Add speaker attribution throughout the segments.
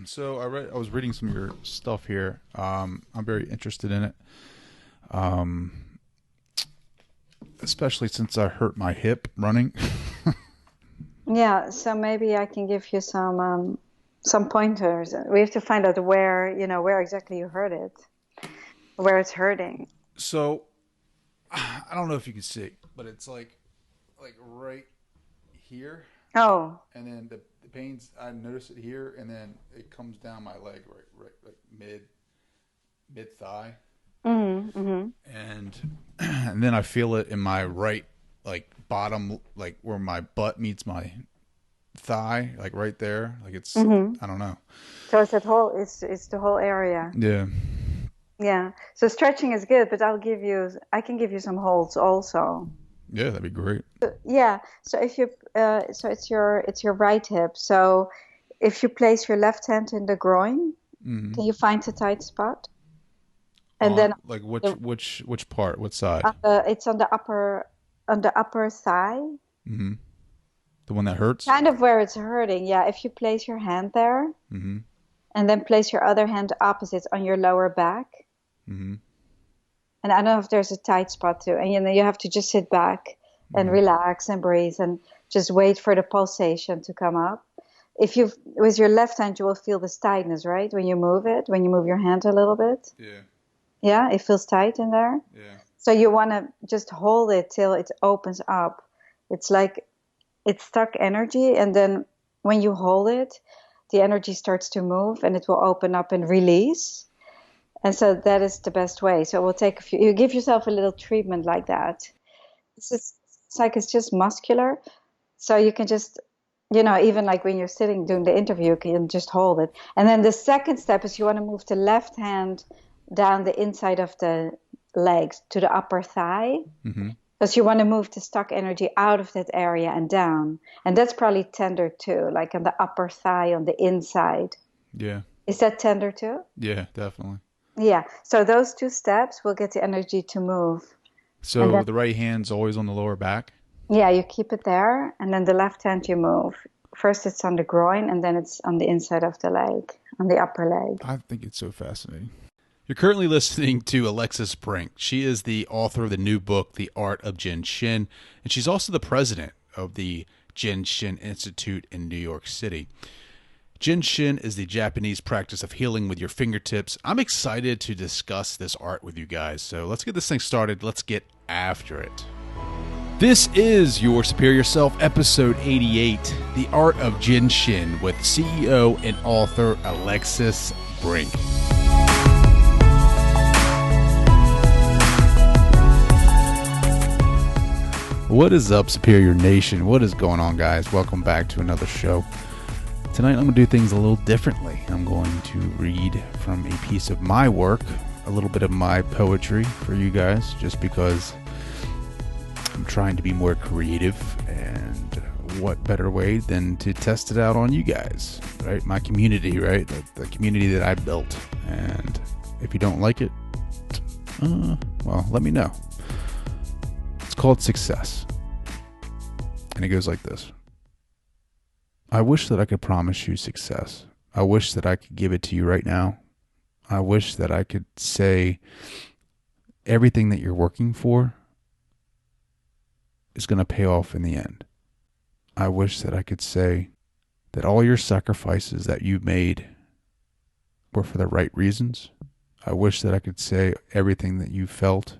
Speaker 1: So I was reading some of your stuff here. I'm very interested in it. Especially since I hurt my hip running.
Speaker 2: Yeah, so maybe I can give you some pointers. We have to find out where exactly you hurt it, where it's hurting.
Speaker 1: So I don't know if you can see, but it's like right here,
Speaker 2: Oh,
Speaker 1: and then the pains I notice it here, and then it comes down my leg, right, like mid thigh,
Speaker 2: mm-hmm.
Speaker 1: and then I feel it in my right like bottom, like where my butt meets my thigh, like right there, like it's
Speaker 2: Mm-hmm.
Speaker 1: I don't know.
Speaker 2: So it's the whole area.
Speaker 1: Yeah,
Speaker 2: Yeah. So stretching is good, but I can give you some holds also.
Speaker 1: yeah, that'd be great.
Speaker 2: Yeah. So if you so it's your right hip. So if you place your left hand in the groin,
Speaker 1: Mm-hmm.
Speaker 2: can you find the tight spot? And
Speaker 1: On
Speaker 2: then
Speaker 1: like
Speaker 2: the,
Speaker 1: which part, what side?
Speaker 2: it's on the upper thigh.
Speaker 1: Mm-hmm. The one that hurts.
Speaker 2: Kind of where it's hurting. Yeah, if you place your hand there
Speaker 1: Mm-hmm.
Speaker 2: and then place your other hand opposite on your lower back.
Speaker 1: Mm-hmm.
Speaker 2: And I don't know if there's a tight spot too. And you have to just sit back and
Speaker 1: Mm-hmm.
Speaker 2: relax and breathe and just wait for the pulsation to come up. If you with your left hand, you will feel this tightness, right? When you move your hand a little bit.
Speaker 1: Yeah.
Speaker 2: Yeah, it feels tight in there.
Speaker 1: Yeah.
Speaker 2: So you want to just hold it till it opens up. It's like it's stuck energy, and then when you hold it, the energy starts to move and it will open up and release. And so that is the best way. So it will take a few, you give yourself a little treatment like that. It's like it's just muscular. So you can just, even like when you're sitting doing the interview, you can just hold it. And then the second step is you want to move the left hand down the inside of the legs to the upper thigh.
Speaker 1: Mm-hmm.
Speaker 2: Because you want to move the stuck energy out of that area and down. And that's probably tender too, like on the upper thigh on the inside.
Speaker 1: Yeah.
Speaker 2: Is that tender too?
Speaker 1: Yeah, definitely.
Speaker 2: Yeah. So those two steps will get the energy to move. And
Speaker 1: So
Speaker 2: then,
Speaker 1: the right hand's always on the lower back.
Speaker 2: yeah, you keep it there. And then the left hand you move. First it's on the groin and then it's on the inside of the leg, on the upper leg.
Speaker 1: I think it's so fascinating. You're currently listening to Alexis Brink. She is the author of the new book, The Art of Jin Shin, and she's also the president of the Jin Shin Institute in New York City. Jin Shin is the Japanese practice of healing with your fingertips. I'm excited to discuss this art with you guys, so let's get this thing started. Let's get after it. This is Your Superior Self, episode 88, The Art of Jin Shin, with CEO and author Alexis Brink. What is up, Superior Nation? What is going on, guys? Welcome back to another show. Tonight I'm going to do things a little differently. I'm going to read from a piece of my work, a little bit of my poetry for you guys, just because I'm trying to be more creative, and what better way than to test it out on you guys, right? My community, right? The community that I built. And if you don't like it, well, let me know. It's called Success. And it goes like this. I wish that I could promise you success. I wish that I could give it to you right now. I wish that I could say everything that you're working for is going to pay off in the end. I wish that I could say that all your sacrifices that you've made were for the right reasons. I wish that I could say everything that you felt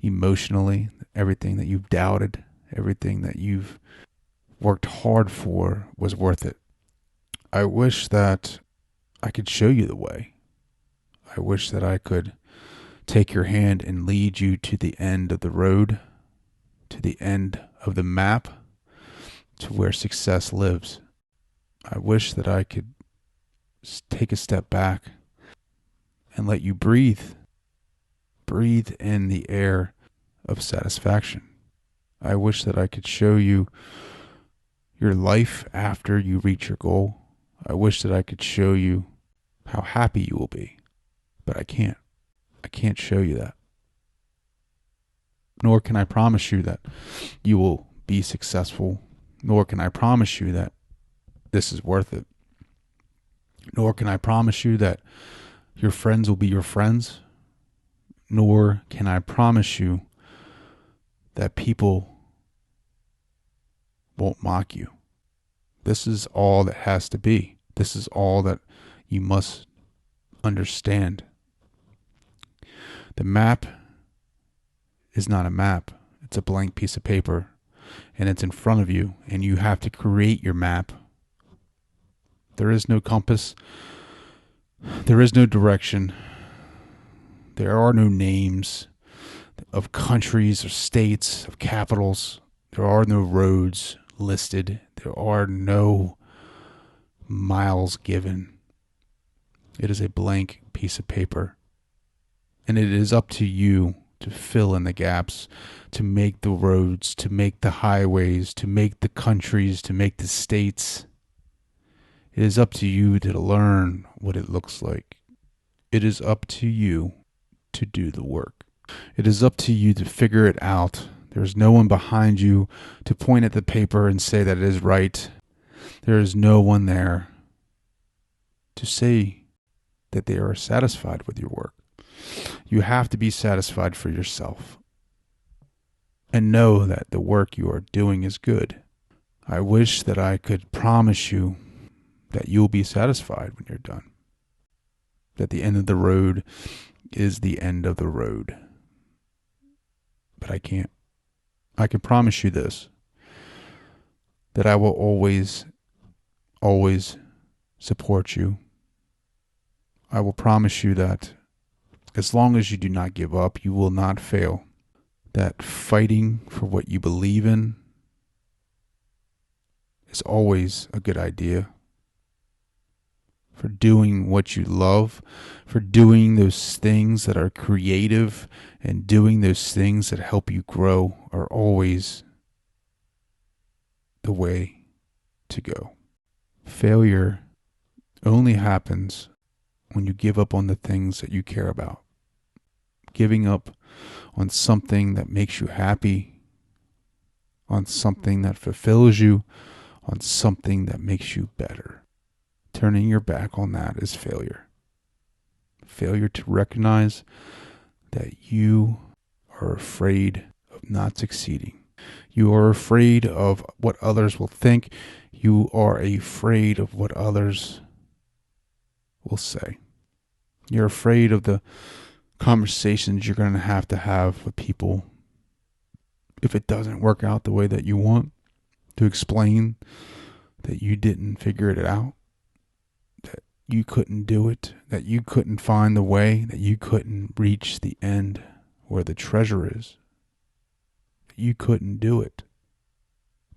Speaker 1: emotionally, everything that you've doubted, everything that you've worked hard for was worth it. I wish that I could show you the way. I wish that I could take your hand and lead you to the end of the road, to the end of the map, to where success lives. I wish that I could take a step back and let you breathe. Breathe in the air of satisfaction. I wish that I could show you your life after you reach your goal. I wish that I could show you how happy you will be, but I can't. I can't show you that. Nor can I promise you that you will be successful, nor can I promise you that this is worth it. Nor can I promise you that your friends will be your friends. Nor can I promise you that people won't mock you. This is all that has to be. This is all that you must understand. The map is not a map. It's a blank piece of paper, and it's in front of you, and you have to create your map. There is no compass. There is no direction. There are no names of countries or states, of capitals. There are no roads listed. There are no miles given. It is a blank piece of paper. And it is up to you to fill in the gaps, to make the roads, to make the highways, to make the countries, to make the states. It is up to you to learn what it looks like. It is up to you to do the work. It is up to you to figure it out. There's no one behind you to point at the paper and say that it is right. There is no one there to say that they are satisfied with your work. You have to be satisfied for yourself and know that the work you are doing is good. I wish that I could promise you that you'll be satisfied when you're done. That the end of the road is the end of the road. But I can't. I can promise you this, that I will always, always support you. I will promise you that as long as you do not give up, you will not fail. That fighting for what you believe in is always a good idea. For doing what you love, for doing those things that are creative and doing those things that help you grow are always the way to go. Failure only happens when you give up on the things that you care about. Giving up on something that makes you happy, on something that fulfills you, on something that makes you better. Turning your back on that is failure. Failure to recognize that you are afraid of not succeeding. You are afraid of what others will think. You are afraid of what others will say. You're afraid of the conversations you're going to have with people if it doesn't work out the way that you want, to explain that you didn't figure it out, that you couldn't do it, that you couldn't find the way, that you couldn't reach the end where the treasure is, that you couldn't do it.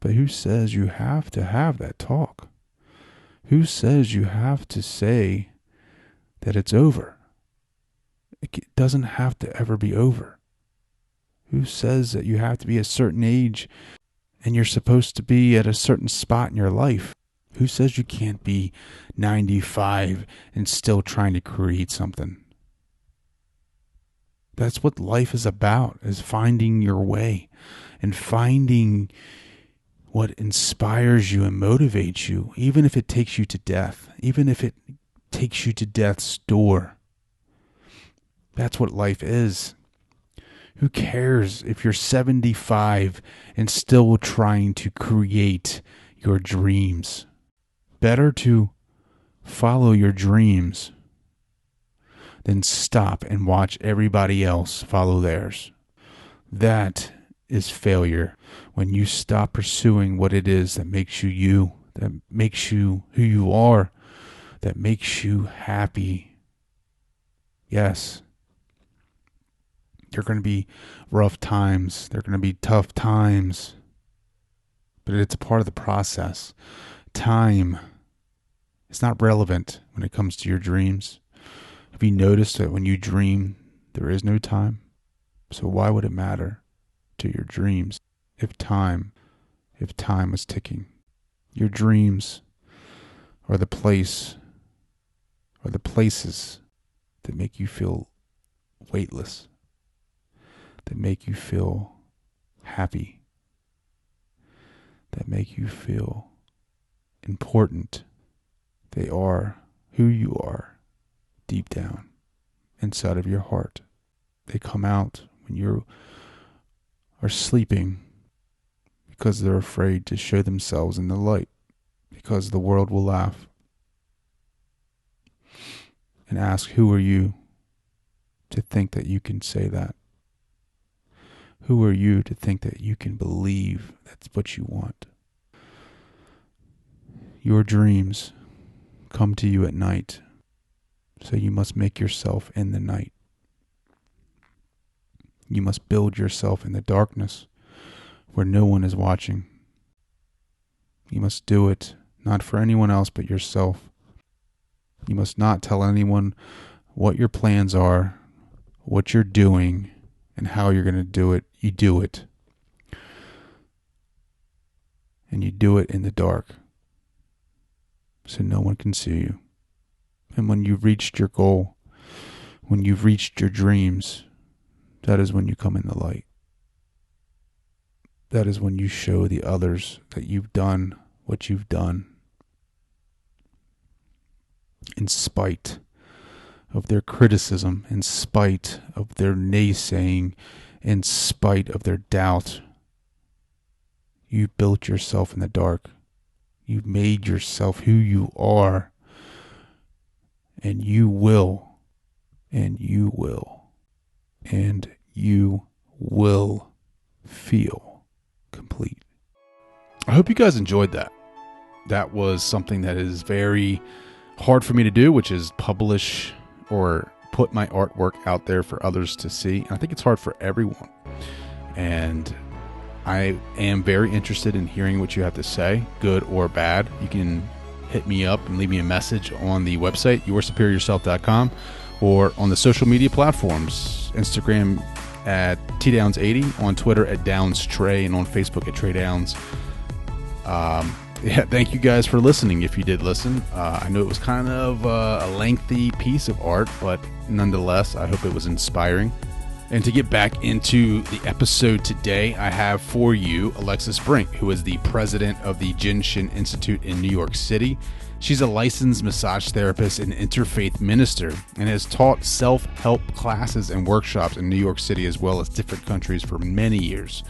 Speaker 1: But who says you have to have that talk? Who says you have to say that it's over? It doesn't have to ever be over. Who says that you have to be a certain age and you're supposed to be at a certain spot in your life? Who says you can't be 95 and still trying to create something? That's what life is about, is finding your way and finding what inspires you and motivates you, even if it takes you to death, even if it takes you to death's door. That's what life is. Who cares if you're 75 and still trying to create your dreams? Better to follow your dreams than stop and watch everybody else follow theirs. That is failure. When you stop pursuing what it is that makes you you, that makes you who you are, that makes you happy. Yes. There are going to be rough times. There are going to be tough times. But it's a part of the process. Time is not relevant when it comes to your dreams. Have you noticed that when you dream, there is no time? So why would it matter to your dreams if time was ticking? Your dreams are the places that make you feel weightless, that make you feel happy, that make you feel important. They are who you are deep down inside of your heart. They come out when you are sleeping because they're afraid to show themselves in the light, because the world will laugh and ask, who are you to think that you can say that? Who are you to think that you can believe that's what you want? Your dreams come to you at night, so you must make yourself in the night. You must build yourself in the darkness where no one is watching. You must do it not for anyone else but yourself. You must not tell anyone what your plans are, what you're doing, and how you're going to do it. You do it. And you do it in the dark so no one can see you. And when you've reached your goal, when you've reached your dreams, that is when you come in the light. That is when you show the others that you've done what you've done, in spite of their criticism, in spite of their naysaying, in spite of their doubt. You built yourself in the dark. You've made yourself who you are. And you will. And you will. And you will feel complete. I hope you guys enjoyed that. That was something that is very hard for me to do, which is publish or put my artwork out there for others to see. And I think it's hard for everyone. And I am very interested in hearing what you have to say, good or bad. You can hit me up and leave me a message on the website, yoursuperiorself.com, or on the social media platforms, Instagram at tdowns80, on Twitter at downstrey, and on Facebook at Trey Downs. Thank you guys for listening. If you did listen, I know it was kind of a lengthy piece of art, but nonetheless, I hope it was inspiring. And to get back into the episode today, I have for you Alexis Brink, who is the president of the Jin Shin Institute in New York City. She's a licensed massage therapist and interfaith minister, and has taught self-help classes and workshops in New York City as well as different countries for many years.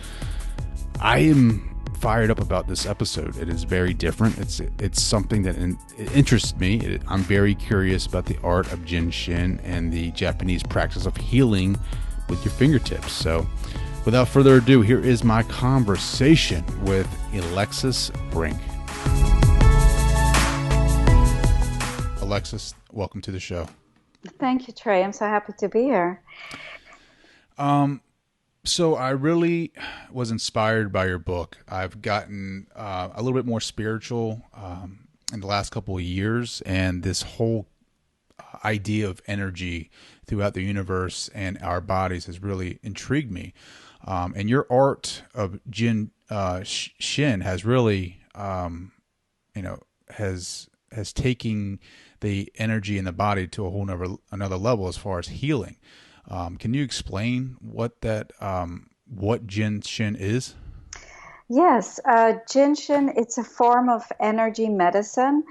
Speaker 1: I am fired up about this episode. It is very different. It's something that it interests me. I'm very curious about the art of Jin Shin and the Japanese practice of healing with your fingertips. So without further ado, here is my conversation with Alexis Brink. Alexis, welcome to the show.
Speaker 2: Thank you, Trey. I'm so happy to be here.
Speaker 1: So I really was inspired by your book. I've gotten a little bit more spiritual in the last couple of years, and this whole idea of energy throughout the universe and our bodies has really intrigued me. And your art of Jin Shin has really, has taken the energy in the body to a whole another level as far as healing. Can you explain what Jin Shin is?
Speaker 2: Yes, Jin Shin, it's a form of energy medicine,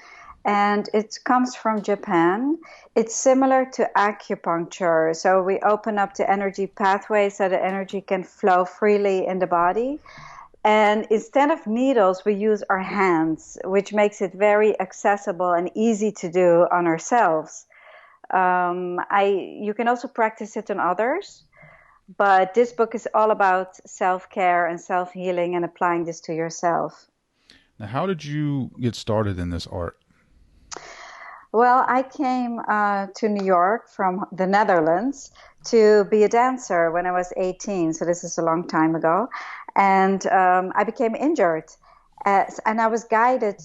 Speaker 2: and it comes from Japan. It's similar to acupuncture. So we open up the energy pathways so the energy can flow freely in the body. And instead of needles, we use our hands, which makes it very accessible and easy to do on ourselves. You can also practice it on others, but this book is all about self-care and self-healing and applying this to yourself.
Speaker 1: Now, how did you get started in this art?
Speaker 2: Well, I came to New York from the Netherlands to be a dancer when I was 18, so this is a long time ago, and I became injured. And I was guided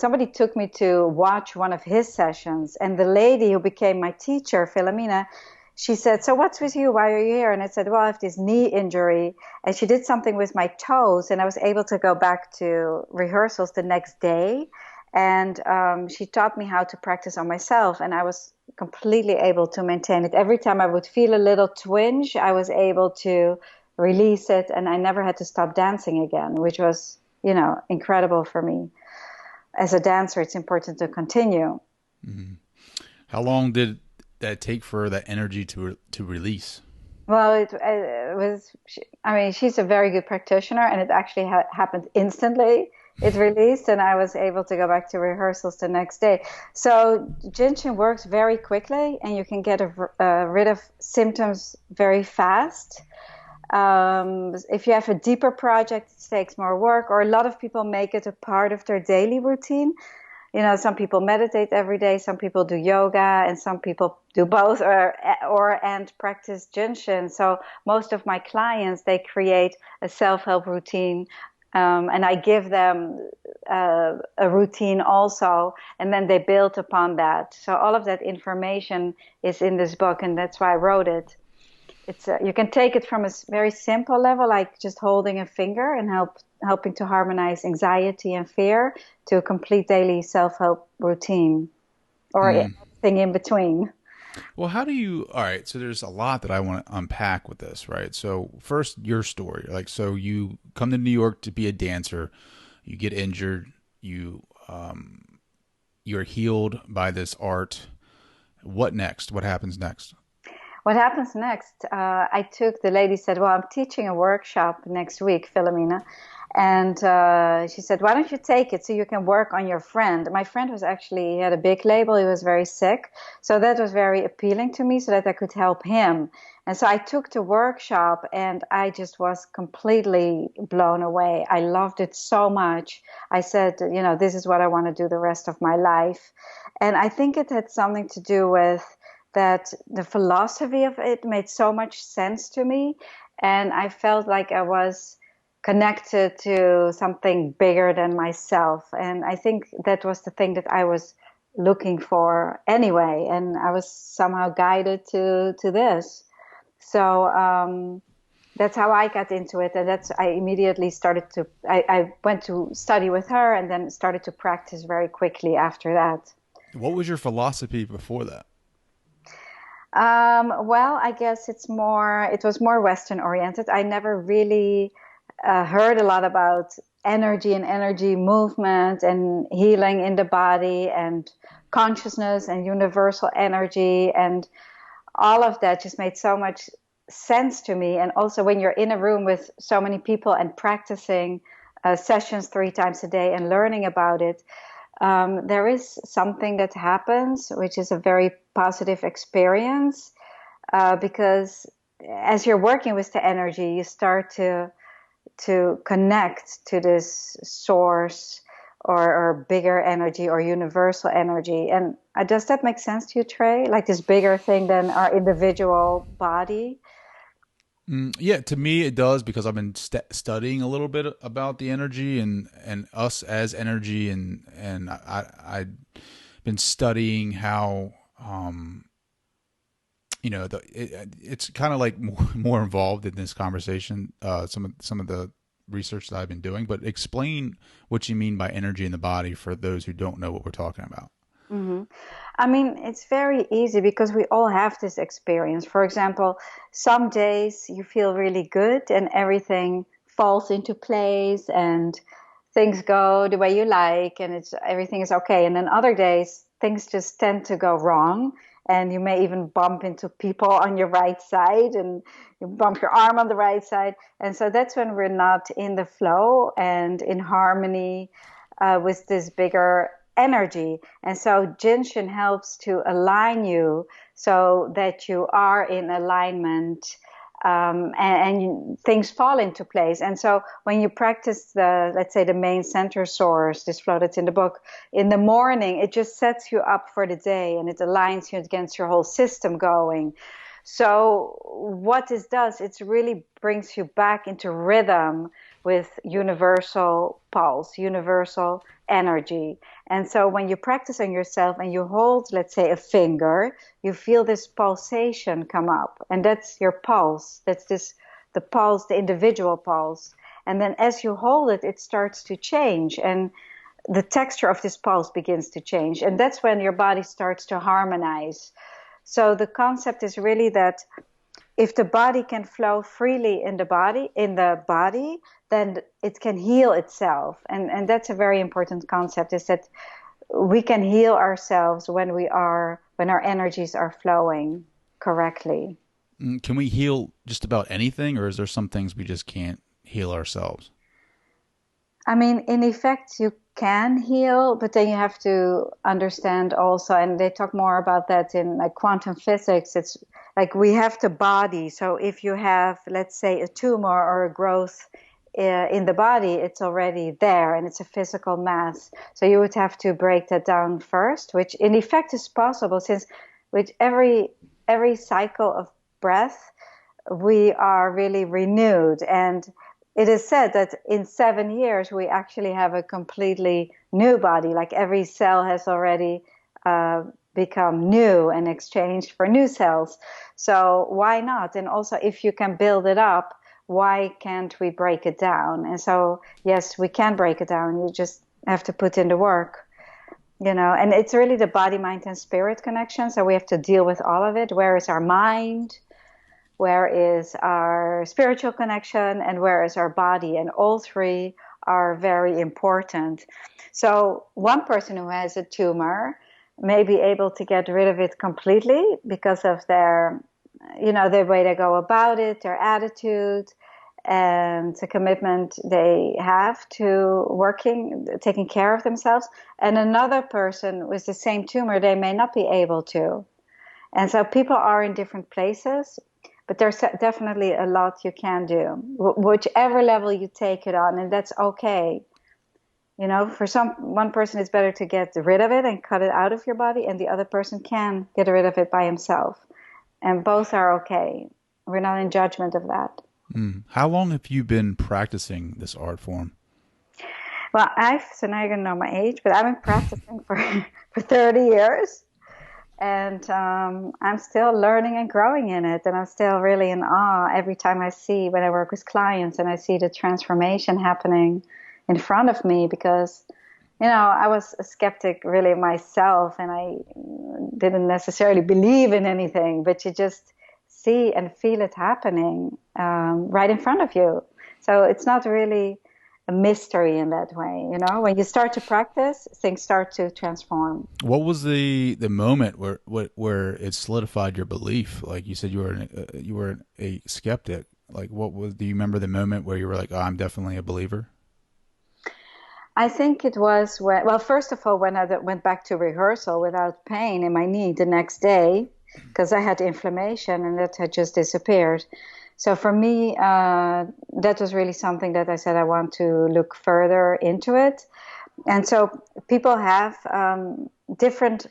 Speaker 2: somebody took me to watch one of his sessions, and the lady who became my teacher, Philomena, she said, "So what's with you? Why are you here?" And I said, "Well, I have this knee injury." And she did something with my toes, and I was able to go back to rehearsals the next day. And she taught me how to practice on myself, and I was completely able to maintain it. Every time I would feel a little twinge, I was able to release it, and I never had to stop dancing again, which was, incredible for me. As a dancer, it's important to continue.
Speaker 1: Mm-hmm. How long did that take for that energy to release?
Speaker 2: Well, it was, I mean, she's a very good practitioner, and it actually happened instantly. It released, and I was able to go back to rehearsals the next day. So, Jin Shin works very quickly, and you can get rid of symptoms very fast. If you have a deeper project, it takes more work, or a lot of people make it a part of their daily routine. Some people meditate every day, some people do yoga, and some people do both or and practice Jin Shin. So most of my clients, they create a self-help routine, and I give them a routine also, and then they build upon that. So all of that information is in this book, and that's why I wrote it. It's you can take it from a very simple level, like just holding a finger and helping to harmonize anxiety and fear, to a complete daily self-help routine, or
Speaker 1: Mm.
Speaker 2: anything in between.
Speaker 1: Well, how do you? All right, so there's a lot that I want to unpack with this, right? So first, your story. Like, so you come to New York to be a dancer, you get injured, you're healed by this art. What next? What happens next?
Speaker 2: What happens next? The lady said, well, I'm teaching a workshop next week, Philomena. And she said, why don't you take it so you can work on your friend? My friend he had a big label. He was very sick. So that was very appealing to me, so that I could help him. And so I took the workshop, and I just was completely blown away. I loved it so much. I said, this is what I want to do the rest of my life. And I think it had something to do with that the philosophy of it made so much sense to me. And I felt like I was connected to something bigger than myself. And I think that was the thing that I was looking for anyway. And I was somehow guided to this. So that's how I got into it. And I immediately I went to study with her, and then started to practice very quickly after that.
Speaker 1: What was your philosophy before that?
Speaker 2: Well, I guess it was more Western oriented. I never really heard a lot about energy and energy movement and healing in the body and consciousness and universal energy, and all of that just made so much sense to me. And also, when you're in a room with so many people and practicing sessions 3 times a day and learning about it, there is something that happens, which is a very positive experience, because as you're working with the energy, you start to connect to this source, or bigger energy, or universal energy. And does that make sense to you, Trey? Like this bigger thing than our individual body?
Speaker 1: Yeah, to me it does, because I've been studying a little bit about the energy and us as energy, and I've been studying how it's kind of like more involved in this conversation. Some of the research that I've been doing, but explain what you mean by energy in the body for those who don't know what we're talking about.
Speaker 2: hmm I mean, it's very easy because we all have this experience. For example, some days you feel really good and everything falls into place and things go the way you like, and everything is okay. And then other days things just tend to go wrong, and you may even bump into people on your right side, and you bump your arm on the right side. And so that's when we're not in the flow and in harmony with this bigger energy. And so Jinshin helps to align you so that you are in alignment, things fall into place. And so when you practice let's say the main center source, this flow that's in the book, in the morning, it just sets you up for the day, and it aligns you against your whole system going. So what this does, it really brings you back into rhythm with universal pulse, universal energy. And so when you practice on yourself and you hold, let's say, a finger, you feel this pulsation come up, and that's your pulse. The pulse, the individual pulse. And then as you hold it, it starts to change, and the texture of this pulse begins to change. And that's when your body starts to harmonize. So the concept is really that if the body can flow freely in the body, then it can heal itself. And that's a very important concept, is that we can heal ourselves when our energies are flowing correctly.
Speaker 1: Can we heal just about anything, or is there some things we just can't heal ourselves?
Speaker 2: I mean, in effect, you can heal, but then you have to understand also, and they talk more about that in like quantum physics. It's like we have the body. So if you have, let's say, a tumor or a growth in the body, it's already there and it's a physical mass. So you would have to break that down first, which in effect is possible since with every cycle of breath, we are really renewed. And it is said that in 7 years, we actually have a completely new body. Like every cell has already uh, become new and exchanged for new cells. So why not? And also, if you can build it up, why can't we break it down? And so, yes, we can break it down. You just have to put in the work. And it's really the body, mind, and spirit connection. So we have to deal with all of it. Where is our mind? Where is our spiritual connection, and where is our body? And all three are very important. So one person who has a tumor may be able to get rid of it completely because of the way they go about it, their attitude, and the commitment they have to taking care of themselves. And another person with the same tumor, they may not be able to. And so people are in different places, but there's definitely a lot you can do, whichever level you take it on, and that's okay. For one person it's better to get rid of it and cut it out of your body, and the other person can get rid of it by himself. And both are okay. We're not in judgment of that.
Speaker 1: How long have you been practicing this art form?
Speaker 2: Well, so now you're going to know my age, but I've been practicing for 30 years. And I'm still learning and growing in it. And I'm still really in awe every time when I work with clients and I see the transformation happening in front of me, because, I was a skeptic really myself, and I didn't necessarily believe in anything, but you just see and feel it happening right in front of you. So it's not really a mystery in that way. When you start to practice, things start to transform.
Speaker 1: What was the moment where it solidified your belief? Like you said, you were a skeptic. Like do you remember the moment where you were like, oh, I'm definitely a believer?
Speaker 2: I think it was first of all, when I went back to rehearsal without pain in my knee the next day, because I had inflammation and that had just disappeared. So for me, that was really something that I said I want to look further into it. And so people have different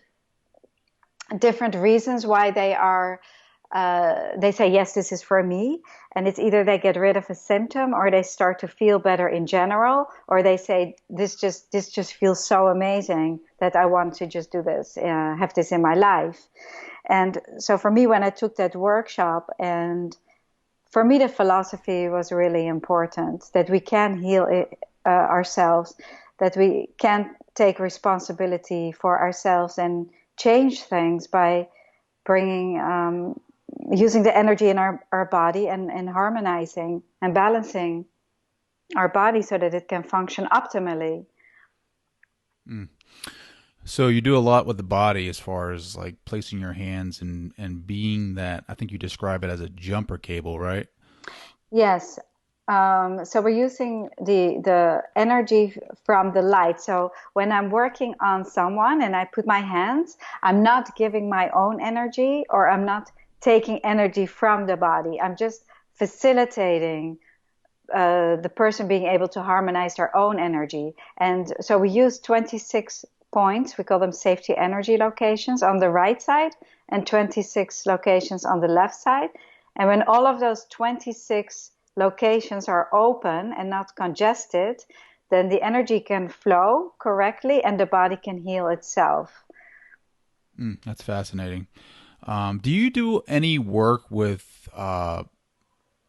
Speaker 2: reasons why they say, yes, this is for me. And it's either they get rid of a symptom, or they start to feel better in general, or they say, this just feels so amazing that I want to just do this, have this in my life. And so for me, when I took that workshop, and for me, the philosophy was really important, that we can heal ourselves, that we can take responsibility for ourselves and change things by using the energy in our body and harmonizing and balancing our body so that it can function optimally.
Speaker 1: Mm. So you do a lot with the body as far as like placing your hands and being that, I think you describe it as a jumper cable, right?
Speaker 2: Yes. So we're using the energy from the light. So when I'm working on someone and I put my hands, I'm not giving my own energy, or I'm not taking energy from the body. I'm just facilitating the person being able to harmonize their own energy. And so we use 26 points. We call them safety energy locations on the right side, and 26 locations on the left side. And when all of those 26 locations are open and not congested, then the energy can flow correctly and the body can heal itself.
Speaker 1: That's fascinating. Do you do any work with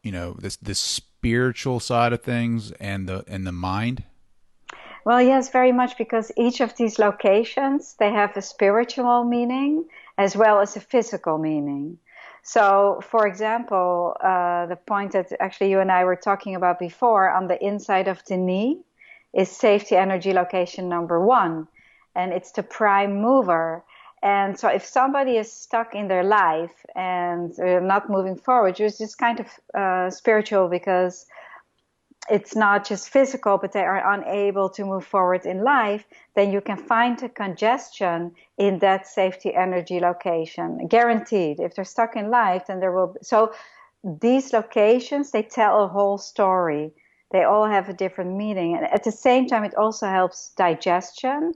Speaker 1: this spiritual side of things and the mind?
Speaker 2: Well, yes, very much, because each of these locations, they have a spiritual meaning as well as a physical meaning. So, for example, the point that actually you and I were talking about before, on the inside of the knee is safety energy location number 1. and it's the prime mover. And so if somebody is stuck in their life and they're not moving forward, it's just kind of spiritual, because it's not just physical, but they are unable to move forward in life, then you can find a congestion in that safety energy location. Guaranteed. If they're stuck in life, then there will be. So these locations, they tell a whole story. They all have a different meaning. And at the same time, it also helps digestion,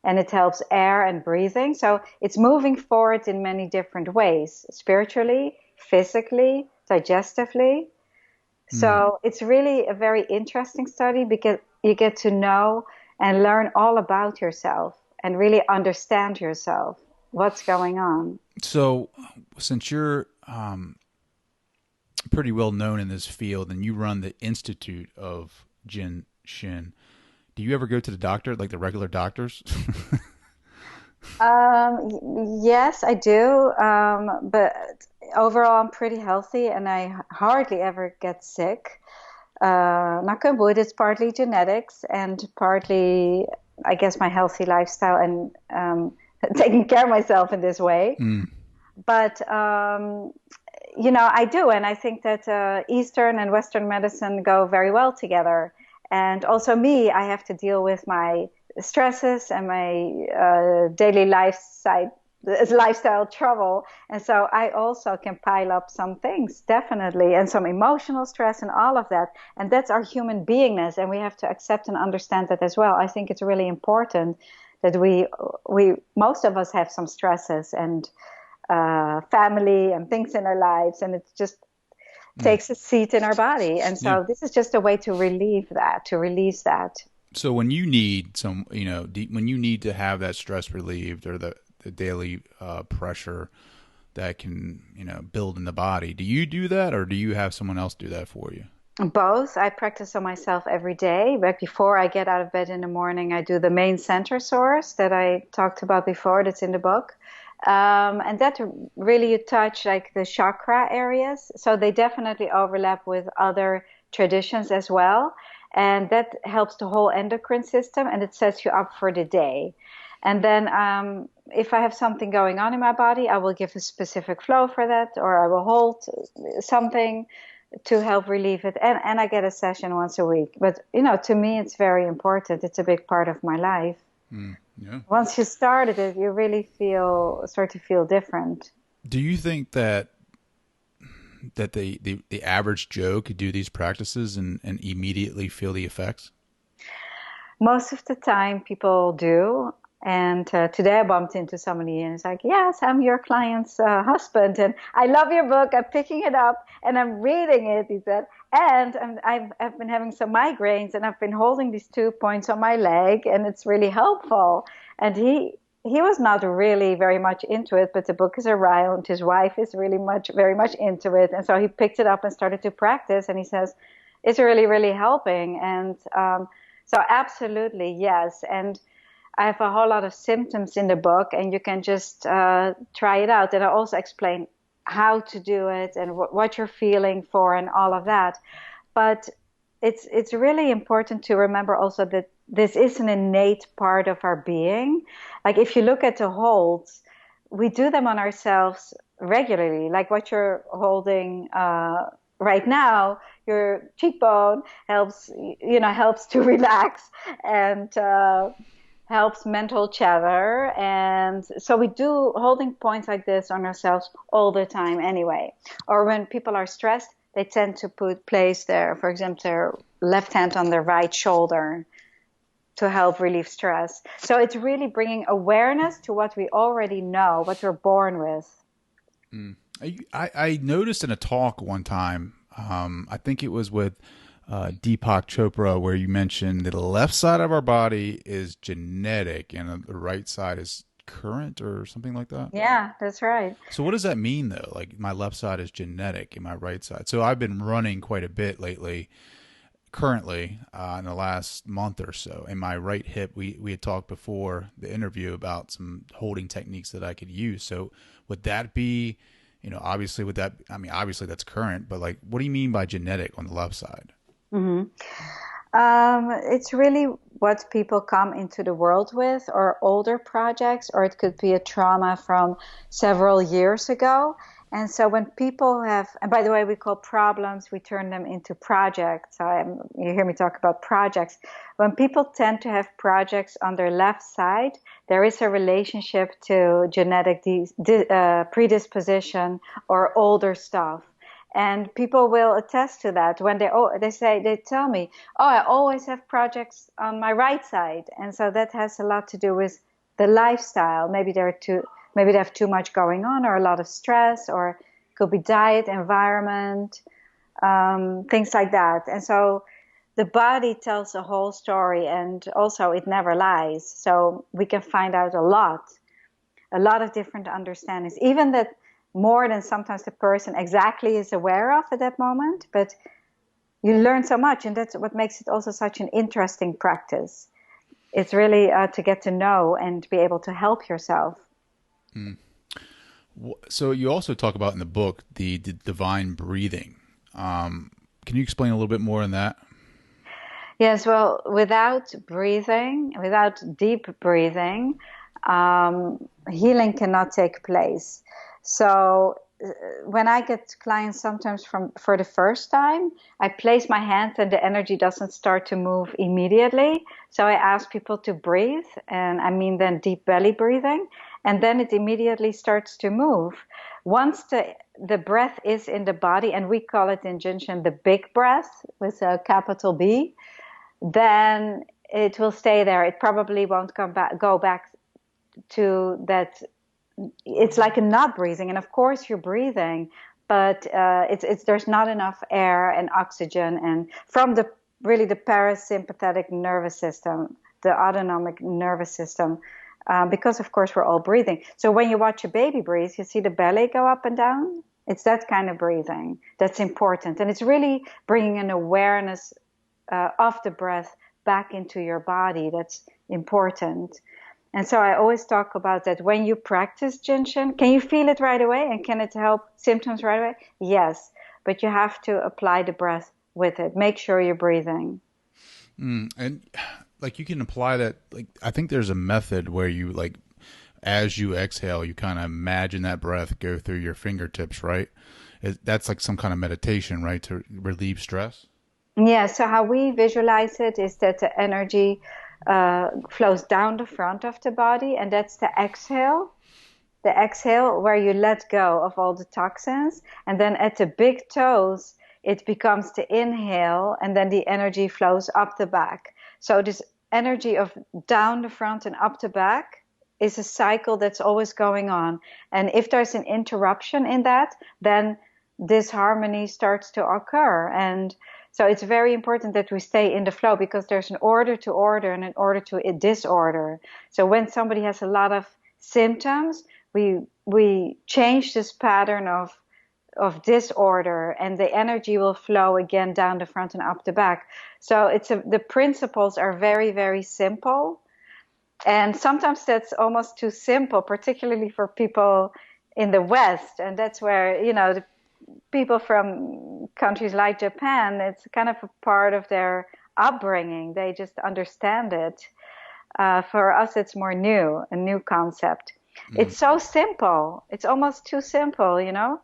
Speaker 2: and it helps air and breathing. So it's moving forward in many different ways, spiritually, physically, digestively.
Speaker 1: Mm.
Speaker 2: So it's really a very interesting study, because you get to know and learn all about yourself and really understand yourself, what's going on.
Speaker 1: So, since you're pretty well known in this field and you run the Institute of Jin Shin, do you ever go to the doctor, like the regular doctors?
Speaker 2: Yes, I do. But overall, I'm pretty healthy and I hardly ever get sick. Knock on wood, it's partly genetics and partly, I guess, my healthy lifestyle and taking care of myself in this way.
Speaker 1: Mm.
Speaker 2: But I do, and I think that Eastern and Western medicine go very well together. And also me, I have to deal with my stresses and my daily lifestyle trouble. And so I also can pile up some things, definitely, and some emotional stress and all of that. And that's our human beingness, and we have to accept and understand that as well. I think it's really important that we most of us have some stresses and family and things in our lives, and it just
Speaker 1: Mm.
Speaker 2: takes a seat in our body. And
Speaker 1: Yeah.
Speaker 2: so this is just a way to relieve that, to release that.
Speaker 1: So when you need some, when you need to have that stress relieved, or the daily pressure that can, build in the body, do you do that, or do you have someone else do that for you?
Speaker 2: Both. I practice on myself every day. But before I get out of bed in the morning, I do the main center source that I talked about before, that's in the book. And that really, you touch like the chakra areas. So they definitely overlap with other traditions as well. And that helps the whole endocrine system, and it sets you up for the day. And then if I have something going on in my body, I will give a specific flow for that, or I will hold something to help relieve it. And I get a session once a week. But, to me, it's very important. It's a big part of my life.
Speaker 1: Mm. Yeah.
Speaker 2: Once you started it, you really start to feel different.
Speaker 1: Do you think that the average Joe could do these practices and immediately feel the effects?
Speaker 2: Most of the time, people do. And today I bumped into somebody and it's like, yes, I'm your client's husband. And I love your book. I'm picking it up and I'm reading it, he said. And I've been having some migraines and I've been holding these 2 points on my leg and it's really helpful. And he was not really very much into it, but the book is around. His wife is very much into it. And so he picked it up and started to practice. And he says, it's really, really helping. And so absolutely, yes. And I have a whole lot of symptoms in the book, and you can just try it out. And I also explain how to do it and what you're feeling for and all of that. But it's really important to remember also that this is an innate part of our being. Like if you look at the holds, we do them on ourselves regularly. Like what you're holding right now, your cheekbone helps to relax and helps mental chatter. And so we do holding points like this on ourselves all the time anyway. Or when people are stressed, they tend to place for example, their left hand on their right shoulder to help relieve stress. So it's really bringing awareness to what we already know, what we're born with.
Speaker 1: Mm. I noticed in a talk one time, I think it was with Deepak Chopra, where you mentioned that the left side of our body is genetic and the right side is current or something like that.
Speaker 2: Yeah, that's right.
Speaker 1: So what does that mean though? Like my left side is genetic and my right side. So I've been running quite a bit lately, currently in the last month or so. In my right hip, we had talked before the interview about some holding techniques that I could use. So would that be, obviously obviously that's current, but like, what do you mean by genetic on the left side?
Speaker 2: Mm-hmm. It's really what people come into the world with, or older projects, or it could be a trauma from several years ago. And so when people have, and by the way, we call problems, we turn them into projects. You hear me talk about projects. When people tend to have projects on their left side, there is a relationship to genetic predisposition or older stuff. And people will attest to that when they tell me, oh, I always have projects on my right side. And so that has a lot to do with the lifestyle. Maybe they have too much going on, or a lot of stress, or it could be diet, environment, things like that. And so the body tells a whole story, and also it never lies. So we can find out a lot of different understandings, even that more than sometimes the person exactly is aware of at that moment. But you learn so much, and that's what makes it also such an interesting practice. It's really to get to know and be able to help yourself.
Speaker 1: Mm. So you also talk about in the book the divine breathing. Can you explain a little bit more on that?
Speaker 2: Yes, well, without breathing, without deep breathing, healing cannot take place. So when I get clients sometimes for the first time, I place my hand and the energy doesn't start to move immediately. So I ask people to breathe, and I mean then deep belly breathing, and then it immediately starts to move. Once the breath is in the body, and we call it in Jin Shin the big breath with a capital B, then it will stay there. It probably won't go back to that. It's like a not breathing, and of course you're breathing, but it's there's not enough air and oxygen, and from the parasympathetic nervous system, the autonomic nervous system, because of course we're all breathing. So when you watch a baby breathe, you see the belly go up and down. It's that kind of breathing that's important, and it's really bringing an awareness of the breath back into your body. That's important. And so I always talk about that when you practice Jin Shin, can you feel it right away? And can it help symptoms right away? Yes, but you have to apply the breath with it. Make sure you're breathing.
Speaker 1: And like you can apply that. Like I think there's a method where you like, as you exhale, you kind of imagine that breath go through your fingertips, right? That's like some kind of meditation, right, to relieve stress.
Speaker 2: Yeah, so how we visualize it is that the energy flows down the front of the body, and that's the exhale. The exhale where you let go of all the toxins. And then at the big toes, it becomes the inhale, and then the energy flows up the back. So this energy of down the front and up the back is a cycle that's always going on. And if there's an interruption in that, then disharmony starts to occur. And so it's very important that we stay in the flow, because there's an order to order and an order to disorder. So when somebody has a lot of symptoms, we change this pattern of disorder, and the energy will flow again down the front and up the back. So the principles are very, very simple. And sometimes that's almost too simple, particularly for people in the West. And that's where, the people from countries like Japan, it's kind of a part of their upbringing. They just understand it. For us, it's more a new concept.
Speaker 1: Mm.
Speaker 2: It's so simple. It's almost too simple.
Speaker 1: Well,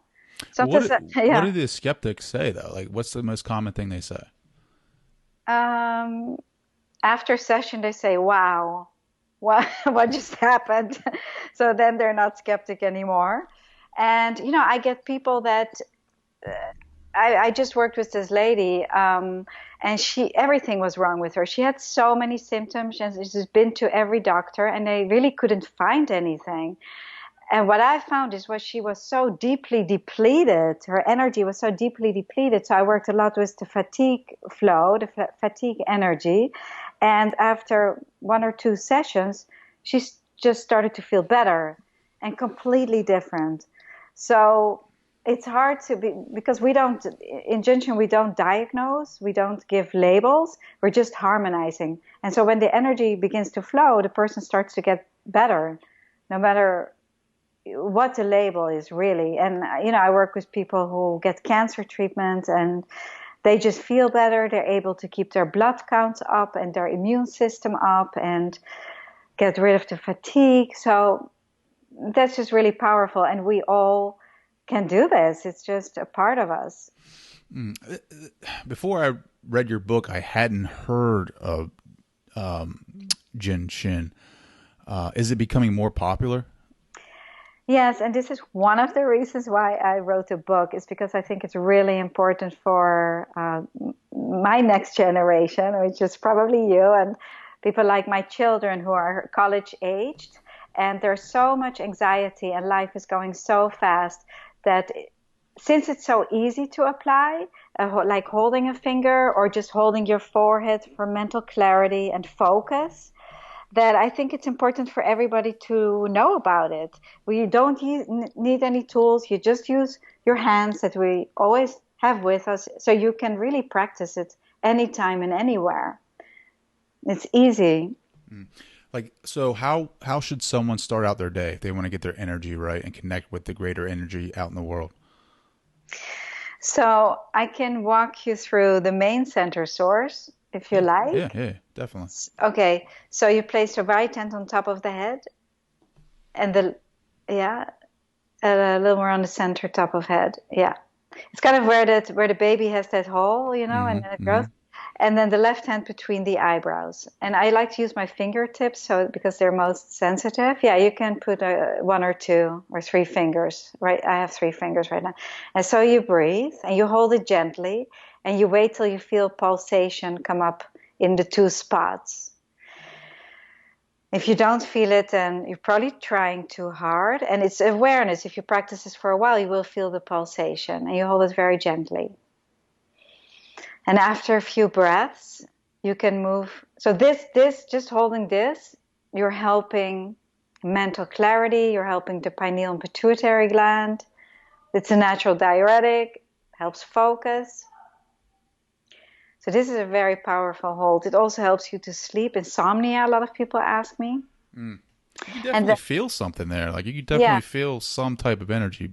Speaker 2: Sometimes,
Speaker 1: what
Speaker 2: yeah.
Speaker 1: do the skeptics say though? Like, what's the most common thing they say?
Speaker 2: Um, After session, they say, "Wow, what just happened?" So then they're not skeptic anymore. And I get people that I just worked with this lady, and everything was wrong with her. She had so many symptoms, and she's been to every doctor, and they really couldn't find anything. And what I found is she was so deeply depleted. Her energy was so deeply depleted. So I worked a lot with the fatigue flow, the fatigue energy. And after one or two sessions, she just started to feel better and completely different. So it's hard because in Jin Shin, we don't diagnose, we don't give labels, we're just harmonizing. And so when the energy begins to flow, the person starts to get better, no matter what the label is really. And I work with people who get cancer treatment, and they just feel better. They're able to keep their blood counts up and their immune system up and get rid of the fatigue. So that's just really powerful. And we all can do this. It's just a part of us.
Speaker 1: Before I read your book, I hadn't heard of Jin Shin. Is it becoming more popular?
Speaker 2: Yes, and this is one of the reasons why I wrote a book, is because I think it's really important for my next generation, which is probably you and people like my children who are college aged. And there's so much anxiety and life is going so fast that since it's so easy to apply, like holding a finger or just holding your forehead for mental clarity and focus, that I think it's important for everybody to know about it. We don't need any tools. You just use your hands that we always have with us, so you can really practice it anytime and anywhere. It's easy.
Speaker 1: Like, so how should someone start out their day if they want to get their energy right and connect with the greater energy out in the world?
Speaker 2: So I can walk you through the main center source if you
Speaker 1: Yeah, yeah,
Speaker 2: like.
Speaker 1: yeah, definitely.
Speaker 2: Okay, so you place your right hand on top of the head and yeah, a little more on the center top of head. Yeah. It's kind of where the baby has that hole, and then it grows. And then the left hand between the eyebrows. And I like to use my fingertips because they're most sensitive. Yeah, you can put one or two or three fingers, right? I have three fingers right now. And so you breathe and you hold it gently and you wait till you feel pulsation come up in the two spots. If you don't feel it, then you're probably trying too hard. And it's awareness. If you practice this for a while, you will feel the pulsation and you hold it very gently. And after a few breaths, you can move. So this, just holding this, you're helping mental clarity. You're helping the pineal and pituitary gland. It's a natural diuretic, helps focus. So this is a very powerful hold. It also helps you to sleep. Insomnia, a lot of people ask me.
Speaker 1: You can
Speaker 2: And
Speaker 1: definitely
Speaker 2: then,
Speaker 1: feel something there. Like, you can
Speaker 2: yeah.
Speaker 1: definitely feel some type of energy.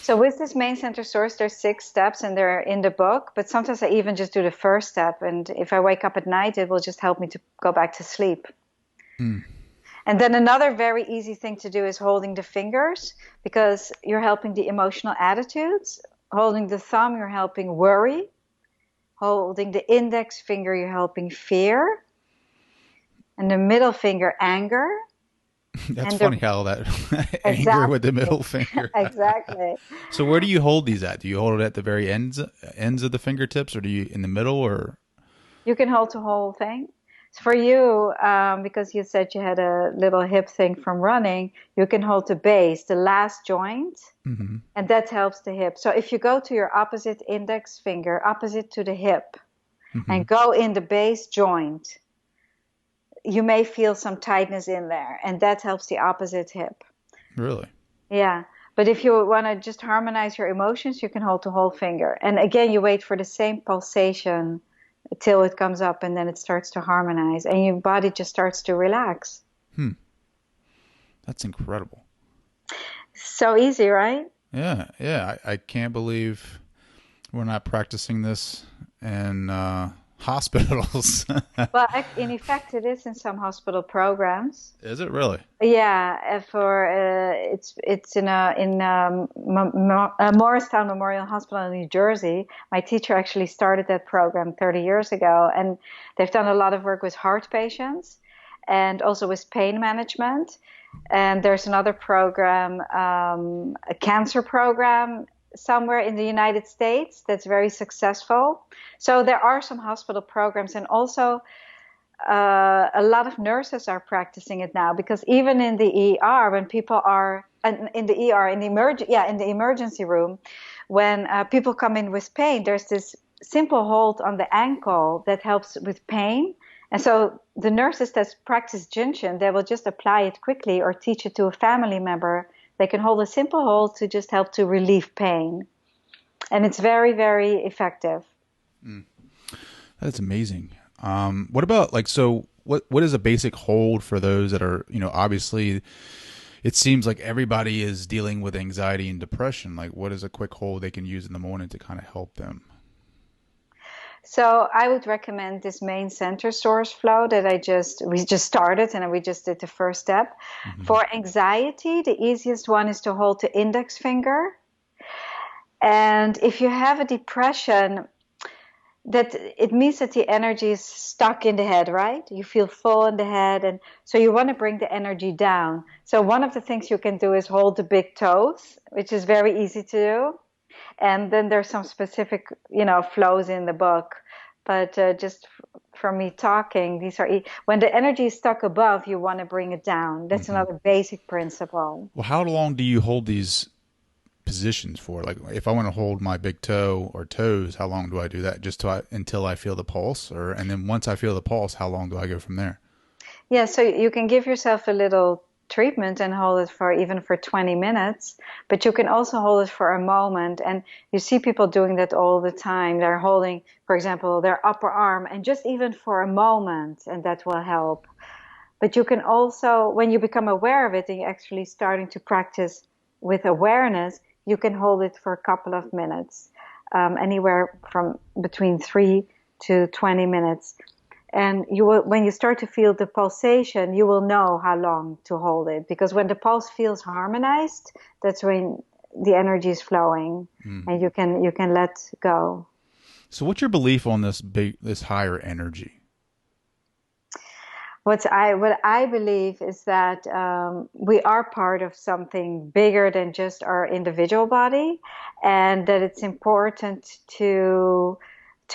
Speaker 2: So with this main center source, there's 6 steps and they're in the book. But sometimes I even just do the first step. And if I wake up at night, it will just help me to go back to sleep. And then another very easy thing to do is holding the fingers, because you're helping the emotional attitudes. Holding the thumb, you're helping worry. Holding the index finger, you're helping fear. And the middle finger, anger.
Speaker 1: That's
Speaker 2: And
Speaker 1: funny how that anger with the
Speaker 2: exactly,
Speaker 1: middle finger.
Speaker 2: exactly.
Speaker 1: So where do you hold these at? Do you hold it at the very ends of the fingertips, or do you in the middle, or?
Speaker 2: You can hold the whole thing. For you, because you said you had a little hip thing from running, you can hold the base, the last joint, and that helps the hip. So if you go to your opposite index finger, opposite to the hip, and go in the base joint, you may feel some tightness in there, and that helps the opposite hip.
Speaker 1: Really?
Speaker 2: Yeah. But if you want to just harmonize your emotions, you can hold the whole finger. And again, you wait for the same pulsation till it comes up, and then it starts to harmonize and your body just starts to relax.
Speaker 1: That's incredible.
Speaker 2: So easy, right?
Speaker 1: Yeah, yeah. I can't believe we're not practicing this in hospitals.
Speaker 2: Well, in effect, it is in some hospital programs.
Speaker 1: Is it really?
Speaker 2: Yeah, it's in Morristown Memorial Hospital in New Jersey. My teacher actually started that program 30 years ago, and they've done a lot of work with heart patients and also with pain management. And there's another program, a cancer program somewhere in the United States that's very successful. So there are some hospital programs, and also a lot of nurses are practicing it now, because even in the ER, when people are in the ER, in the emergency room, when people come in with pain, there's this simple hold on the ankle that helps with pain. And so the nurses that practice Jin Shin, they will just apply it quickly or teach it to a family member. They can hold a simple hold to just help to relieve pain. And it's very, very effective.
Speaker 1: That's amazing. What about what is a basic hold for those that are, obviously it seems like everybody is dealing with anxiety and depression. Like, what is a quick hold they can use in the morning to kind of help them?
Speaker 2: So I would recommend this main center source flow that we just started and we just did the first step.
Speaker 1: Hmm.
Speaker 2: For anxiety, the easiest one is to hold the index finger. And if you have a depression, that it means that the energy is stuck in the head, right? You feel full in the head, and so you want to bring the energy down. So one of the things you can do is hold the big toes, which is very easy to do. And then there's some specific, flows in the book. But just from me talking, when the energy is stuck above, you want to bring it down. That's
Speaker 1: Hmm.
Speaker 2: another basic principle.
Speaker 1: Well, how long do you hold these positions for? Like, if I want to hold my big toe or toes, how long do I do that? Just until I feel the pulse, and then once I feel the pulse, how long do I go from there?
Speaker 2: Yeah, so you can give yourself a little treatment and hold it for even for 20 minutes, but you can also hold it for a moment. And you see people doing that all the time. They're holding, for example, their upper arm and just even for a moment, and that will help. But you can also, when you become aware of it and you're actually starting to practice with awareness, you can hold it for a couple of minutes, anywhere from between 3 to 20 minutes. And when you start to feel the pulsation, you will know how long to hold it. Because when the pulse feels harmonized, that's when the energy is flowing,
Speaker 1: Mm.
Speaker 2: and you can let go.
Speaker 1: So, what's your belief on this higher energy?
Speaker 2: What I believe is that we are part of something bigger than just our individual body, and that it's important to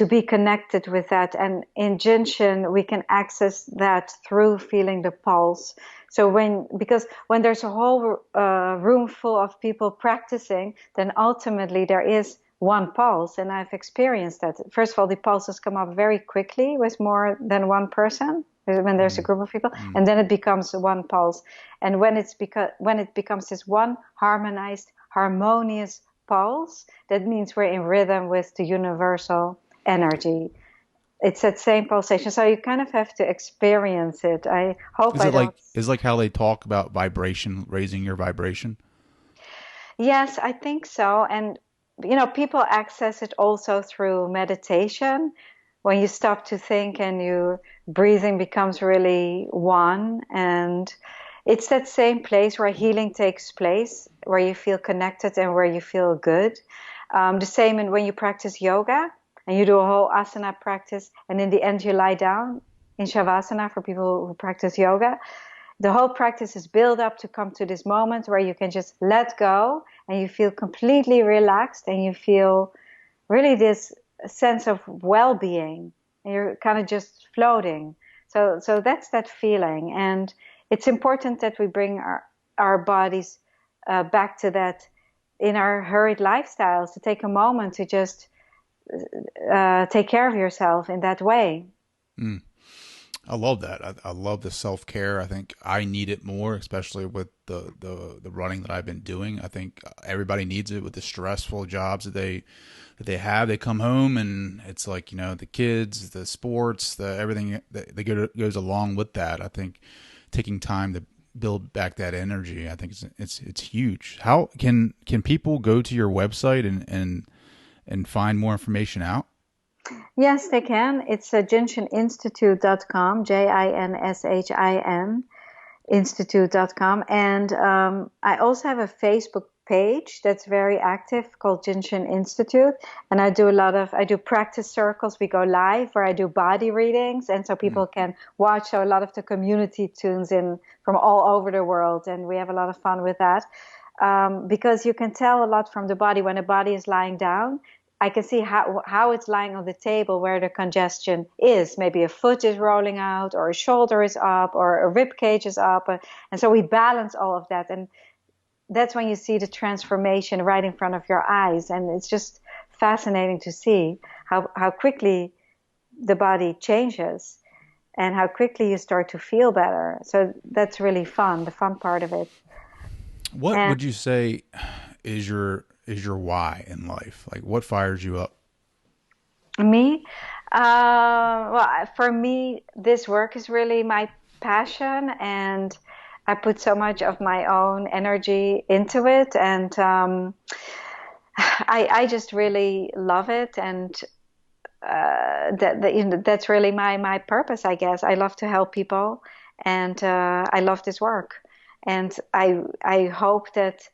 Speaker 2: be connected with that. And in Jin Shin, we can access that through feeling the pulse. So because when there's a whole room full of people practicing, then ultimately there is one pulse, and I've experienced that. First of all, the pulses come up very quickly with more than one person when there's a
Speaker 1: Mm.
Speaker 2: group of people,
Speaker 1: Mm.
Speaker 2: and then it becomes one pulse. And when it becomes this one harmonized, harmonious pulse, that means we're in rhythm with the universal energy. It's that same pulsation. So you kind of have to experience it. I hope
Speaker 1: Is
Speaker 2: I
Speaker 1: it like
Speaker 2: don't.
Speaker 1: is it like how they talk about vibration, raising your vibration?
Speaker 2: Yes, I think so. And, people access it also through meditation. When you stop to think and your breathing becomes really one. And it's that same place where healing takes place, where you feel connected and where you feel good. The same when you practice yoga and you do a whole asana practice, and in the end you lie down in shavasana for people who practice yoga. The whole practice is built up to come to this moment where you can just let go and you feel completely relaxed and you feel really this sense of well-being, and you're kind of just floating. So that's that feeling. And it's important that we bring our bodies back to that in our hurried lifestyles, to take a moment to just take care of yourself in that way.
Speaker 1: Mm. I love that. I love the self care. I think I need it more, especially with the running that I've been doing. I think everybody needs it with the stressful jobs that they have. They come home and it's like, the kids, the sports, the everything that goes along with that. I think taking time to build back that energy, I think it's huge. How can people go to your website and find more information out?
Speaker 2: Yes, they can. It's jinshininstitute.com, Jinshin institute.com. And I also have a Facebook page that's very active called Jin Shin Institute. And I do practice circles. We go live where I do body readings. And so
Speaker 1: Mm.
Speaker 2: people can watch. So a lot of the community tunes in from all over the world. And we have a lot of fun with that. Because you can tell a lot from the body when the body is lying down. I can see how it's lying on the table where the congestion is. Maybe a foot is rolling out, or a shoulder is up, or a rib cage is up. And so we balance all of that. And that's when you see the transformation right in front of your eyes. And it's just fascinating to see how quickly the body changes and how quickly you start to feel better. So that's really fun, the fun part of it.
Speaker 1: What
Speaker 2: And
Speaker 1: would you say is your why in life? Like, what fires you up?
Speaker 2: me, for me, this work is really my passion, and I put so much of my own energy into it, and I just really love it. And that's really my purpose, I guess. I love to help people, and I love this work, and I hope that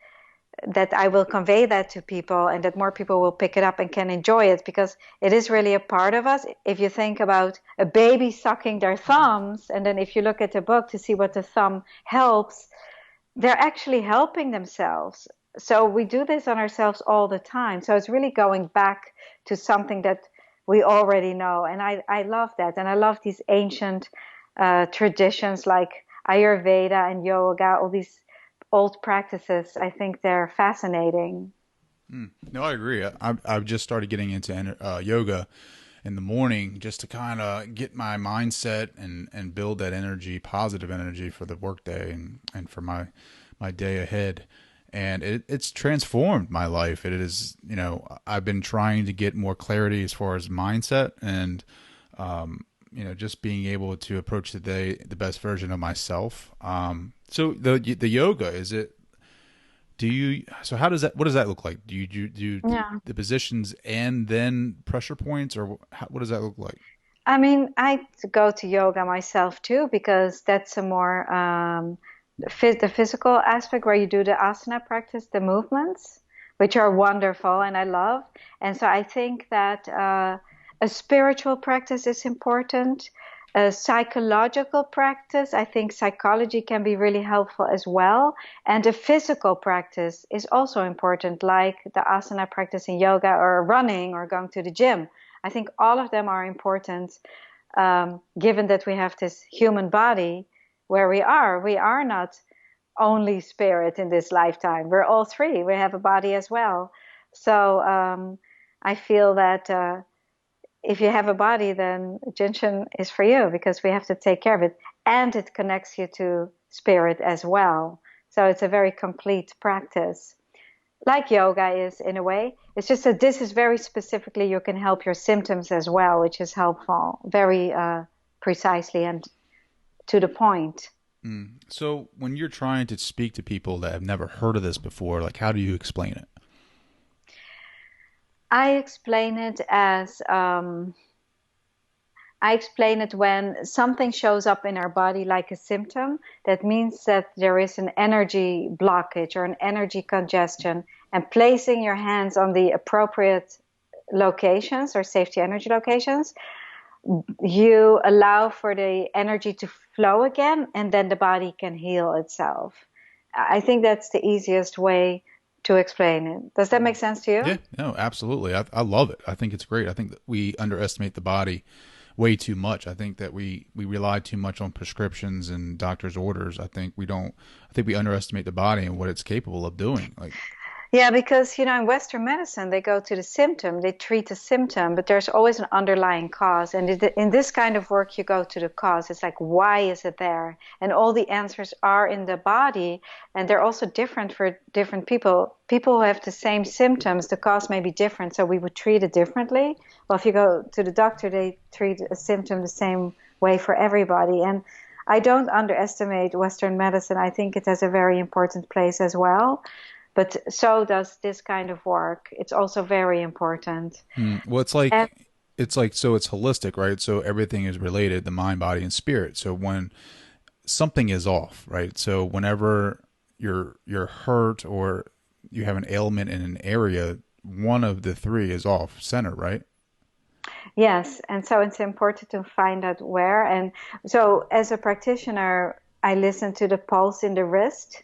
Speaker 2: I will convey that to people and that more people will pick it up and can enjoy it because it is really a part of us. If you think about a baby sucking their thumbs, and then if you look at the book to see what the thumb helps, they're actually helping themselves. So we do this on ourselves all the time. So it's really going back to something that we already know. And I love that. And I love these ancient traditions like Ayurveda and yoga, all these old practices. I think they're fascinating.
Speaker 1: No, I agree. I've just started getting into yoga in the morning just to kind of get my mindset and build that energy, positive energy for the workday and for my day ahead. And it's transformed my life. It is, I've been trying to get more clarity as far as mindset and, just being able to approach the day the best version of myself. So the yoga, is it? How does that? What does that look like? Do
Speaker 2: Yeah.
Speaker 1: the positions and then pressure points, or what does that look like?
Speaker 2: I mean, I go to yoga myself too because that's a more the physical aspect where you do the asana practice, the movements, which are wonderful and I love. And so I think that a spiritual practice is important. A psychological practice, I think psychology can be really helpful as well. And a physical practice is also important, like the asana practice in yoga or running or going to the gym. I think all of them are important, given that we have this human body where we are. We are not only spirit in this lifetime. We're all three. We have a body as well. So I feel that if you have a body, then Jin Shin is for you because we have to take care of it. And it connects you to spirit as well. So it's a very complete practice like yoga is in a way. It's just that this is very specifically you can help your symptoms as well, which is helpful, very precisely and to the point.
Speaker 1: So when you're trying to speak to people that have never heard of this before, like how do you explain it?
Speaker 2: I explain it as I explain it when something shows up in our body like a symptom. That means that there is an energy blockage or an energy congestion, and placing your hands on the appropriate locations or safety energy locations, you allow for the energy to flow again, and then the body can heal itself. I think that's the easiest way to explain it. Does that make sense to
Speaker 1: Yeah,
Speaker 2: you?
Speaker 1: no, absolutely. I love it. I think it's great. I think that we underestimate the body way too much. I think that we rely too much on prescriptions and doctor's orders. I think we underestimate the body and what it's capable of doing. Like,
Speaker 2: Yeah, because in Western medicine, they go to the symptom, they treat the symptom, but there's always an underlying cause. And in this kind of work, you go to the cause. It's like, why is it there? And all the answers are in the body, and they're also different for different people. People who have the same symptoms, the cause may be different, so we would treat it differently. Well, if you go to the doctor, they treat a symptom the same way for everybody. And I don't underestimate Western medicine. I think it has a very important place as well. But so does this kind of work. It's also very important.
Speaker 1: well,
Speaker 2: And
Speaker 1: so it's holistic, right? So everything is related, the mind, body, and spirit. So when something is off, right? So whenever you're hurt or you have an ailment in an area, one of the three is off center, right?
Speaker 2: yes, and so it's important to find out where. And so as a practitioner, I listen to the pulse in the wrist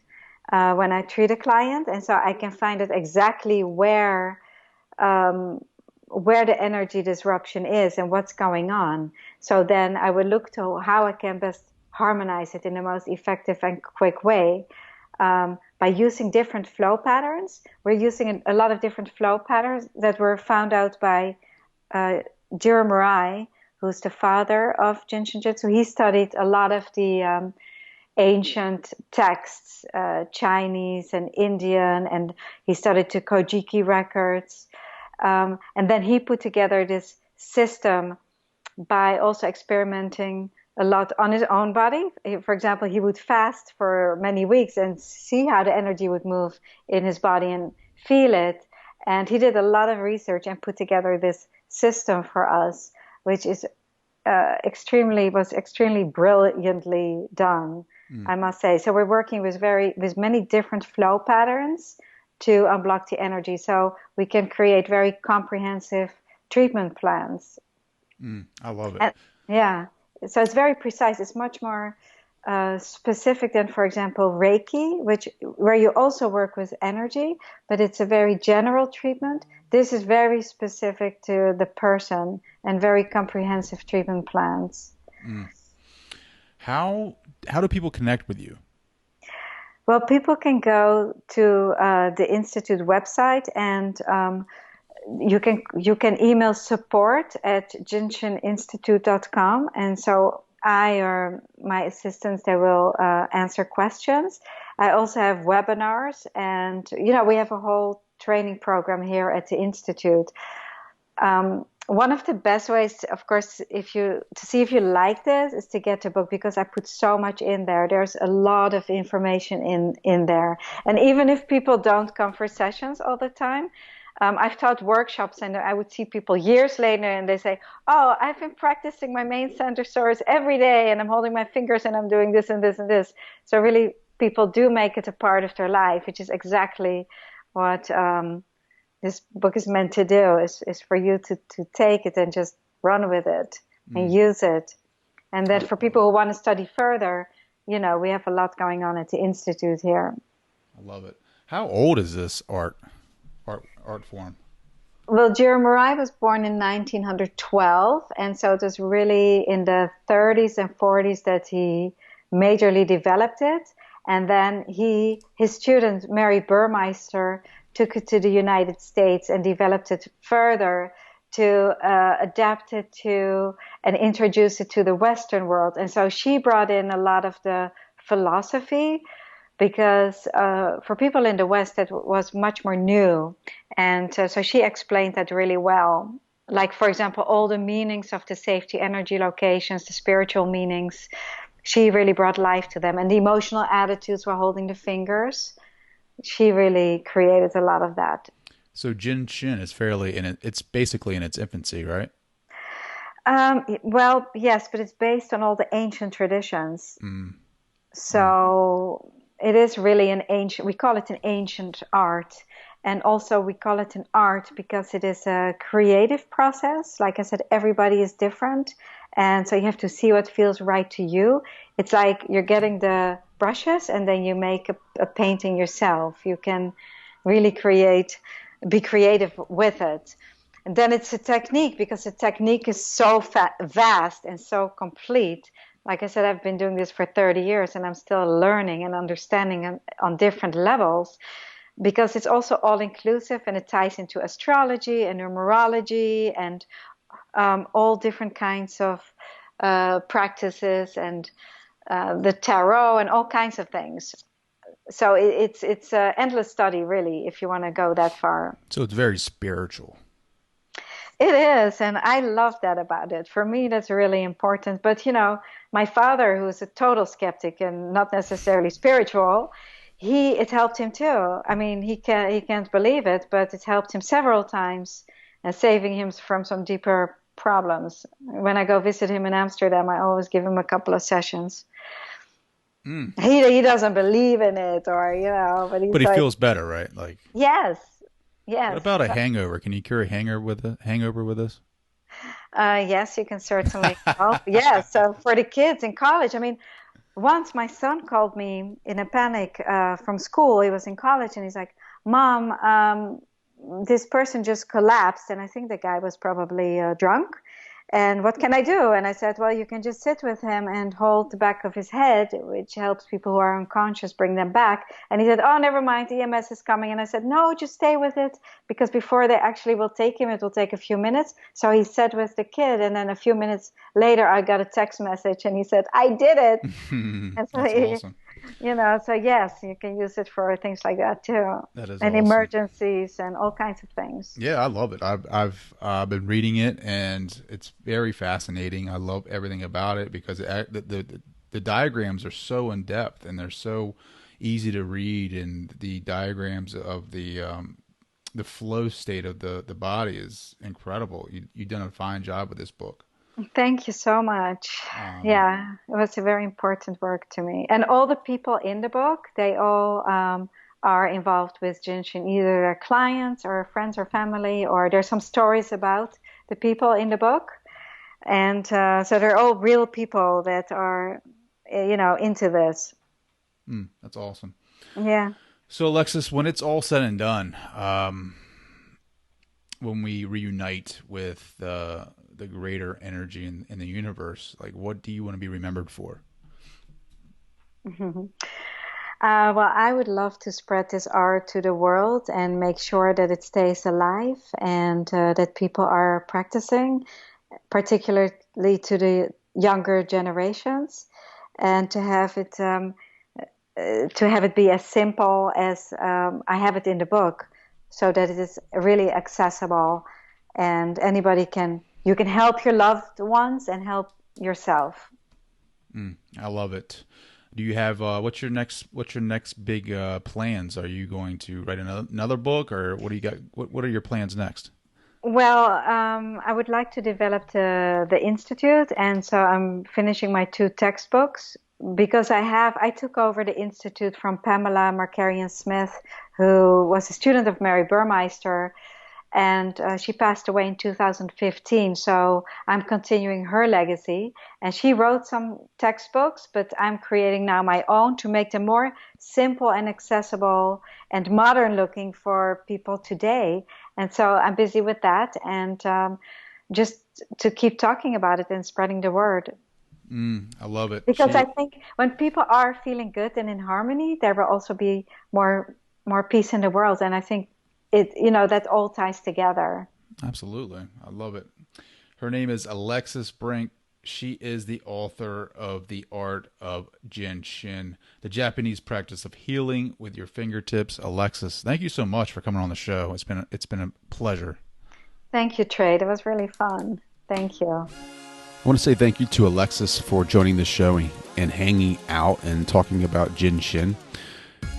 Speaker 2: when I treat a client, and so I can find out exactly um, where the energy disruption is and what's going on. So then I will look to how I can best harmonize it in the most effective and quick way by using different flow patterns. We're using a lot of different flow patterns that were found out by uh, Jiro Murai, who's the father of Jin Shin Jitsu. He studied a lot of the ancient texts, Chinese and Indian, and he studied the Kojiki records. And then he put together this system by also experimenting a lot on his own body. For example, he would fast for many weeks and see how the energy would move in his body and feel it. And he did a lot of research and put together this system for us, which is extremely brilliantly done,
Speaker 1: Mm.
Speaker 2: I must say. So we're working with many different flow patterns to unblock the energy, so we can create very comprehensive treatment plans.
Speaker 1: Mm. I love it.
Speaker 2: And yeah, so it's very precise. It's much more specific than, for example, Reiki, which where you also work with energy, but it's a very general treatment. This is very specific to the person and very comprehensive treatment plans.
Speaker 1: Mm. How how do people connect with you?
Speaker 2: Well, people can go to the Institute website, and you can email support at jinshininstitute.com, and so I or my assistants, they will answer questions. I also have webinars, and we have a whole training program here at the Institute. One of the best ways, of course, if you to see if you like this, is to get the book, because I put so much in there. There's a lot of information in there, and even if people don't come for sessions all the time, I've taught workshops, and I would see people years later, and they say, "Oh, I've been practicing my main center source every day, and I'm holding my fingers, and I'm doing this and this and this." So really, people do make it a part of their life, which is exactly what this book is meant to do, is for you to take it and just run with it and
Speaker 1: Mm.
Speaker 2: use it. And
Speaker 1: I
Speaker 2: that for
Speaker 1: love it.
Speaker 2: people who want to study further, we have a lot going on at the Institute here.
Speaker 1: I love it. How old is this art form?
Speaker 2: Well, Jeremiah was born in 1912, and so it was really in the 30s and 40s that he majorly developed it. And then his student, Mary Burmeister, took it to the United States and developed it further to adapt it to and introduce it to the Western world. And so she brought in a lot of the philosophy, because for people in the West, that was much more new. And so she explained that really well. Like, for example, all the meanings of the safety energy locations, the spiritual meanings, she really brought life to them. And the emotional attitudes while holding the fingers, she really created a lot of that.
Speaker 1: So Jin Shin is fairly in it. It's basically in its infancy, right?
Speaker 2: Well, yes, but it's based on all the ancient traditions.
Speaker 1: Mm. Mm.
Speaker 2: So it is really we call it an ancient art. And also we call it an art because it is a creative process. Like I said, everybody is different. And so you have to see what feels right to you. It's like you're getting the brushes and then you make a painting yourself. You can really be creative with it. And then it's a technique, because the technique is so vast and so complete. Like I said, I've been doing this for 30 years and I'm still learning and understanding on different levels, because it's also all inclusive and it ties into astrology and numerology and all different kinds of practices and the tarot and all kinds of things. So it's an endless study, really, if you want to go that far.
Speaker 1: So it's very spiritual.
Speaker 2: It is, and I love that about it. For me, that's really important. But my father, who's a total skeptic and not necessarily spiritual, it helped him too. I mean, he can't believe it, but it helped him several times, and saving him from some deeper problems. When I go visit him in Amsterdam, I always give him a couple of sessions.
Speaker 1: Mm.
Speaker 2: He doesn't believe in it, or but
Speaker 1: But
Speaker 2: he's
Speaker 1: he
Speaker 2: like,
Speaker 1: feels better, right? Like,
Speaker 2: yes,
Speaker 1: what
Speaker 2: yes.
Speaker 1: about a hangover? Can you cure a hangover with us?
Speaker 2: Yes, you can certainly help. Yes, so for the kids in college, I mean, once my son called me in a panic from school. He was in college and he's like, "Mom, this person just collapsed." And I think the guy was probably drunk. And what can I do? And I said, well, you can just sit with him and hold the back of his head, which helps people who are unconscious bring them back. And he said, oh, never mind, EMS is coming. And I said, no, just stay with it, because before they actually will take him, it will take a few minutes. So he sat with the kid. And then a few minutes later, I got a text message and he said, I did it. And so,
Speaker 1: That's awesome.
Speaker 2: so yes, you can use it for things like that too.
Speaker 1: That is
Speaker 2: And
Speaker 1: awesome.
Speaker 2: emergencies and all kinds of things.
Speaker 1: Yeah, I love it. I've been reading it and it's very fascinating. I love everything about it because the diagrams are so in depth and they're so easy to read, and the diagrams of the flow state of the body is incredible. You've done a fine job with this book.
Speaker 2: Thank you so much.
Speaker 1: Um,
Speaker 2: Yeah, it was a very important work to me. And all the people in the book, they all are involved with Jin Shin, either their clients or friends or family, or there's some stories about the people in the book. And so they're all real people that are, into this.
Speaker 1: that's awesome.
Speaker 2: Yeah.
Speaker 1: So, Alexis, when it's all said and done, when we reunite with the greater energy in the universe, like what do you want to be remembered for?
Speaker 2: Well, I would love to spread this art to the world and make sure that it stays alive and that people are practicing, particularly to the younger generations, and to have it be as simple as I have it in the book, so that it is really accessible and you can help your loved ones and help yourself.
Speaker 1: I love it. Do you have what's your next big plans? Are you going to write another book, or what do you got? What are your plans next?
Speaker 2: Well, I would like to develop the institute, and so I'm finishing my two textbooks because I took over the institute from Pamela Markarian Smith, who was a student of Mary Burmeister, and she passed away in 2015. So I'm continuing her legacy, and she wrote some textbooks, but I'm creating now my own to make them more simple and accessible and modern looking for people today. And so I'm busy with that, and just to keep talking about it and spreading the word.
Speaker 1: I love it.
Speaker 2: Because I think when people are feeling good and in harmony, there will also be more peace in the world. And I think that all ties together.
Speaker 1: Absolutely. I love it. Her name is Alexis Brink. She is the author of The Art of Jin Shin, the Japanese practice of healing with your fingertips. Alexis, thank you so much for coming on the show. It's been a pleasure.
Speaker 2: Thank you, Trey. It was really fun. Thank you.
Speaker 1: I want to say thank you to Alexis for joining the show and hanging out and talking about Jin Shin.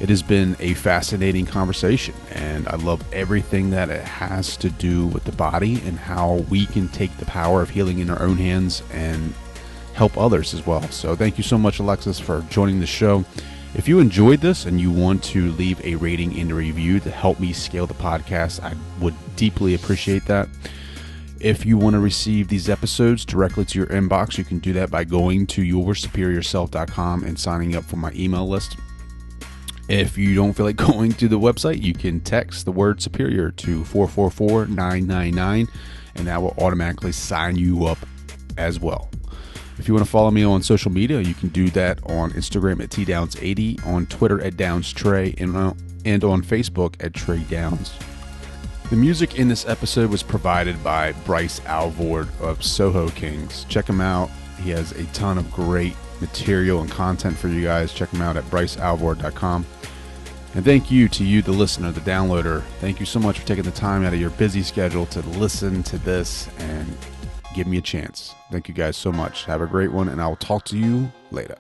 Speaker 1: It has been a fascinating conversation, and I love everything that it has to do with the body and how we can take the power of healing in our own hands and help others as well. So thank you so much, Alexis, for joining the show. If you enjoyed this and you want to leave a rating and a review to help me scale the podcast, I would deeply appreciate that. If you want to receive these episodes directly to your inbox, you can do that by going to yoursuperiorself.com and signing up for my email list. If you don't feel like going to the website, you can text the word superior to 444-999, and that will automatically sign you up as well. If you want to follow me on social media, you can do that on Instagram at TDowns80, on Twitter at DownsTrey, and on Facebook at Trey Downs. The music in this episode was provided by Bryce Alvord of Soho Kings. Check him out. He has a ton of great material and content for you guys. Check him out at brycealvord.com. And thank you to you, the listener, the downloader. Thank you so much for taking the time out of your busy schedule to listen to this and give me a chance. Thank you guys so much. Have a great one, and I will talk to you later.